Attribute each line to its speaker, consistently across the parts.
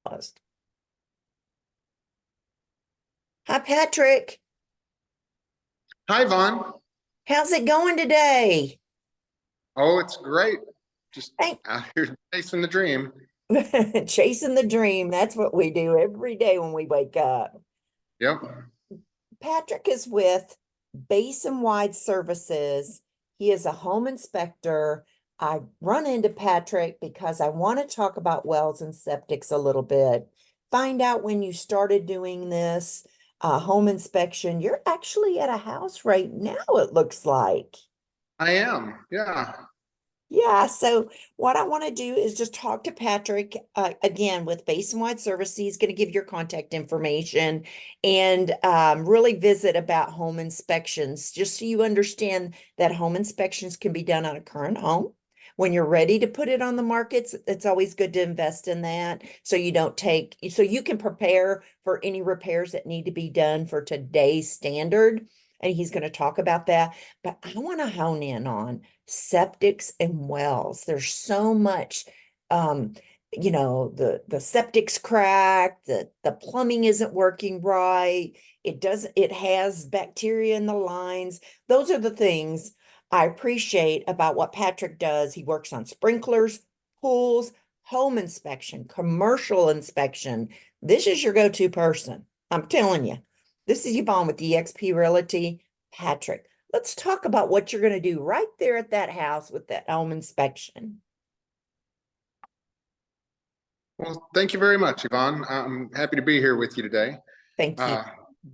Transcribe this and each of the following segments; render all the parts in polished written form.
Speaker 1: Paused. Hi, Patrick.
Speaker 2: Hi, Vaughn.
Speaker 1: How's it going today?
Speaker 2: Oh, it's great. Just
Speaker 1: Hey,
Speaker 2: out here chasing the dream.
Speaker 1: chasing the dream. That's what we do every day when we wake up.
Speaker 2: Yep.
Speaker 1: Patrick is with Basin Wide Services. He is a home inspector. I run into Patrick because I want to talk about wells and septics a little bit. Find out when you started doing this home inspection. You're actually at a house right now, it looks like.
Speaker 2: I am. Yeah.
Speaker 1: Yeah, so what I want to do is just talk to Patrick again with Basin Wide Service. He's going to give your contact information and really visit about home inspections, just so you understand that home inspections can be done on a current home. When you're ready to put it on the markets, it's always good to invest in that so you don't take, so you can prepare for any repairs that need to be done for today's standard. And he's going to talk about that. But I want to hone in on septics and wells. There's so much, um, the septic's cracked, the plumbing isn't working right. It has bacteria in the lines. Those are the things I appreciate about what Patrick does. He works on sprinklers, pools, home inspection, commercial inspection. This is your go-to person. I'm telling you. This is Yvonne with eXp Realty. Patrick, let's talk about what you're going to do right there at that house with that home inspection.
Speaker 2: Well, thank you very much, Yvonne. I'm happy to be here with you today.
Speaker 1: Thank you.
Speaker 2: Uh,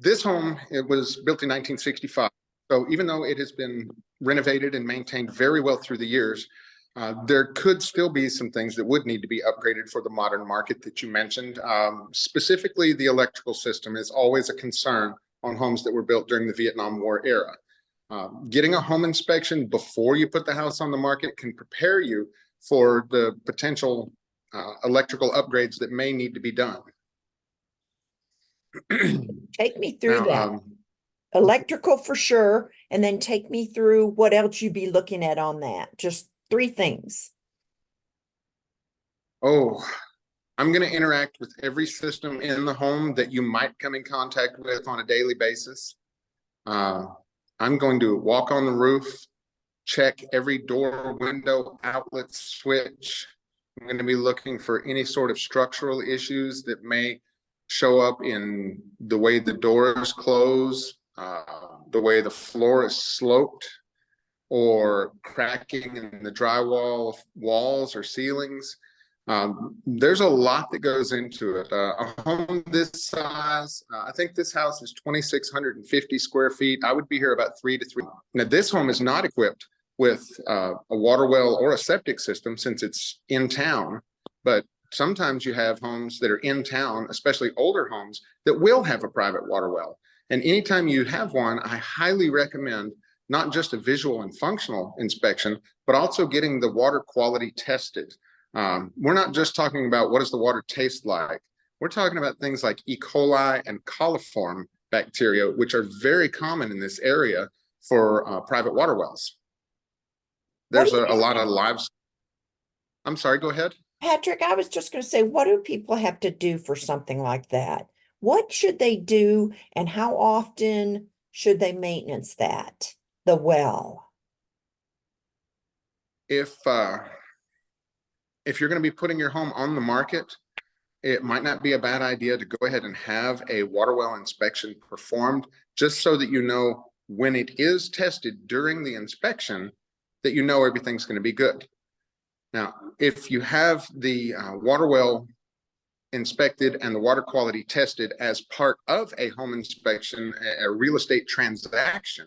Speaker 2: this home, it was built in 1965. So even though it has been renovated and maintained very well through the years, there could still be some things that would need to be upgraded for the modern market that you mentioned. Specifically, the electrical system is always a concern on homes that were built during the Vietnam War era. Getting a home inspection before you put the house on the market can prepare you for the potential electrical upgrades that may need to be done.
Speaker 1: Take me through
Speaker 2: Now,
Speaker 1: that. Electrical for sure, and then take me through what else you'd be looking at on that. Just three things.
Speaker 2: oh, I'm going to interact with every system in the home that you might come in contact with on a daily basis. Uh, I'm going to walk on the roof, check every door, window, outlet, switch. I'm going to be looking for any sort of structural issues that may show up in the way the doors close, the way the floor is sloped, or cracking in the drywall walls or ceilings. There's a lot that goes into it. A home this size, I think this house is 2,650 square feet. I would be here about 3 to 3. Now, this home is not equipped with a water well or a septic system since it's in town, but sometimes you have homes that are in town, especially older homes, that will have a private water well. And anytime you have one, I highly recommend not just a visual and functional inspection, but also getting the water quality tested. We're not just talking about what does the water taste like. We're talking about things like E. coli and coliform bacteria, which are very common in this area for private water wells.
Speaker 1: What do
Speaker 2: There's a
Speaker 1: you
Speaker 2: lot of lives. I'm sorry, go ahead.
Speaker 1: Patrick, I was just going to say, what do people have to do for something like that? What should they do, and how often should they maintenance that? The well.
Speaker 2: If uh, if you're going to be putting your home on the market, it might not be a bad idea to go ahead and have a water well inspection performed, just so that you know when it is tested during the inspection that you know everything's going to be good. Now, if you have the water well inspected and the water quality tested as part of a home inspection, a real estate transaction,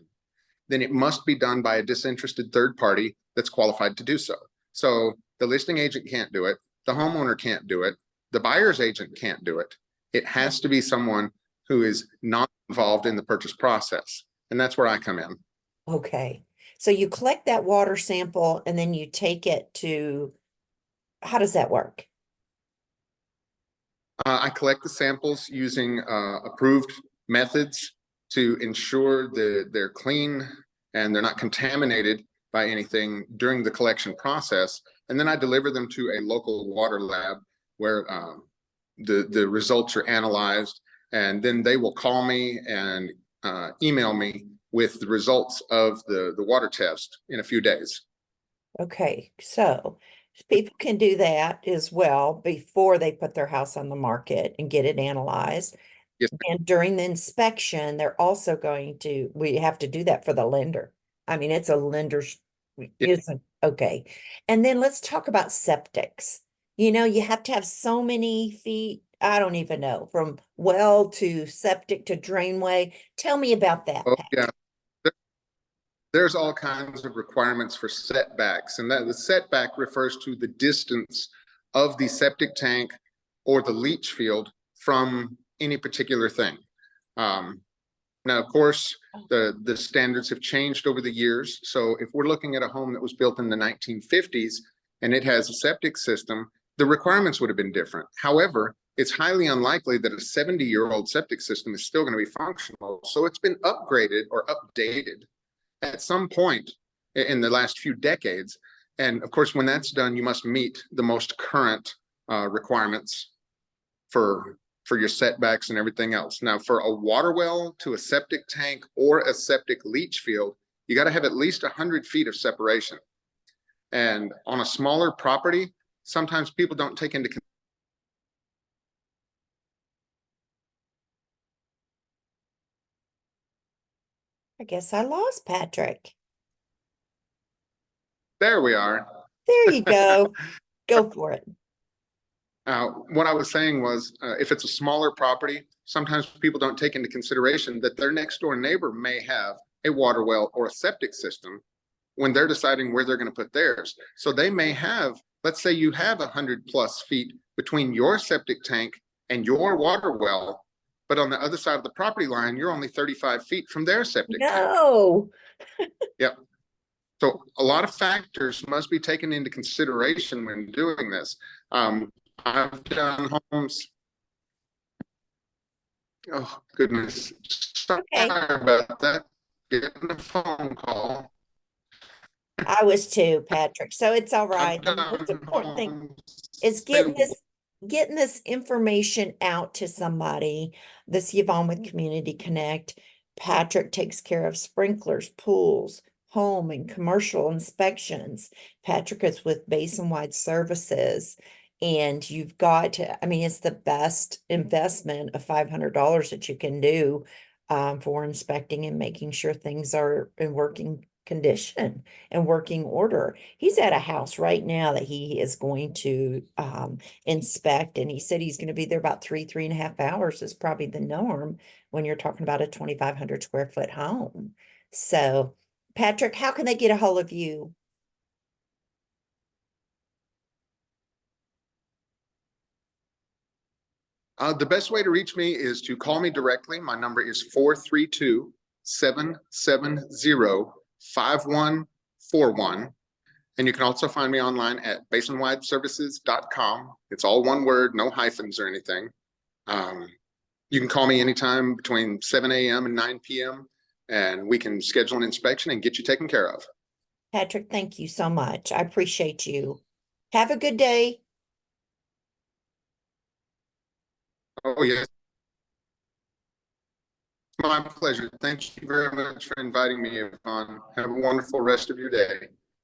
Speaker 2: then it must be done by a disinterested third party that's qualified to do so. So the listing agent can't do it, the homeowner can't do it, the buyer's agent can't do it. It has to be someone who is not involved in the purchase process. And that's where I come in.
Speaker 1: Okay. So you collect that water sample and then you take it to, how does that work?
Speaker 2: I collect the samples using approved methods to ensure that they're clean and they're not contaminated by anything during the collection process. And then I deliver them to a local water lab where the results are analyzed, and then they will call me and email me with the results of the water test in a few days.
Speaker 1: Okay, so people can do that as well before they put their house on the market and get it analyzed.
Speaker 2: Yes,
Speaker 1: And during the inspection, they're also we have to do that for the lender. I mean, it's a lender's,
Speaker 2: yes.
Speaker 1: isn't, okay. And then let's talk about septics. You have to have so many feet, I don't even know, from well to septic to drainway. Tell me about that,
Speaker 2: Oh,
Speaker 1: Pat.
Speaker 2: yeah. There's all kinds of requirements for setbacks, and that the setback refers to the distance of the septic tank or the leach field from any particular thing. Um, Now, of course, the standards have changed over the years. So if we're looking at a home that was built in the 1950s and it has a septic system, the requirements would have been different. However, it's highly unlikely that a 70-year-old septic system is still going to be functional. So it's been upgraded or updated at some point in the last few decades. And of course, when that's done, you must meet the most current requirements for your setbacks and everything else. Now, for a water well to a septic tank or a septic leach field, you got to have at least 100 feet of separation. And on a smaller property, sometimes people don't take into consideration.
Speaker 1: I guess I lost Patrick.
Speaker 2: There we are.
Speaker 1: There you go. Go for it.
Speaker 2: What I was saying was, if it's a smaller property, sometimes people don't take into consideration that their next door neighbor may have a water well or a septic system when they're deciding where they're going to put theirs. So they may have, let's say you have 100+ feet between your septic tank and your water well, but on the other side of the property line, you're only 35 feet from their septic tank.
Speaker 1: No.
Speaker 2: Yep. So a lot of factors must be taken into consideration when doing this. I've done homes. Oh, goodness. Sorry
Speaker 1: Okay.
Speaker 2: about that. Getting a phone call.
Speaker 1: I was too, Patrick. So it's all
Speaker 2: I've
Speaker 1: right. The most
Speaker 2: done
Speaker 1: important thing
Speaker 2: homes.
Speaker 1: is getting this information out to somebody. This Yvonne with Community Connect. Patrick takes care of sprinklers, pools, home and commercial inspections. Patrick is with Basin Wide Services. And you've got to, I mean, it's the best investment of $500 that you can do for inspecting and making sure things are in working condition and working order. He's at a house right now that he is going to inspect, and he said he's going to be there about 3.5 hours is probably the norm when you're talking about a 2,500 square foot home. So, Patrick, how can they get a hold of you?
Speaker 2: The best way to reach me is to call me directly. My number is 432-770-5141. And you can also find me online at basinwideservices.com. It's all one word, no hyphens or anything. Um, you can call me anytime between 7 a.m. and 9 p.m. and we can schedule an inspection and get you taken care of.
Speaker 1: Patrick, thank you so much. I appreciate you. Have a good day.
Speaker 2: Oh, yes. My pleasure. Thank you very much for inviting me, Yvonne. Have a wonderful rest of your day.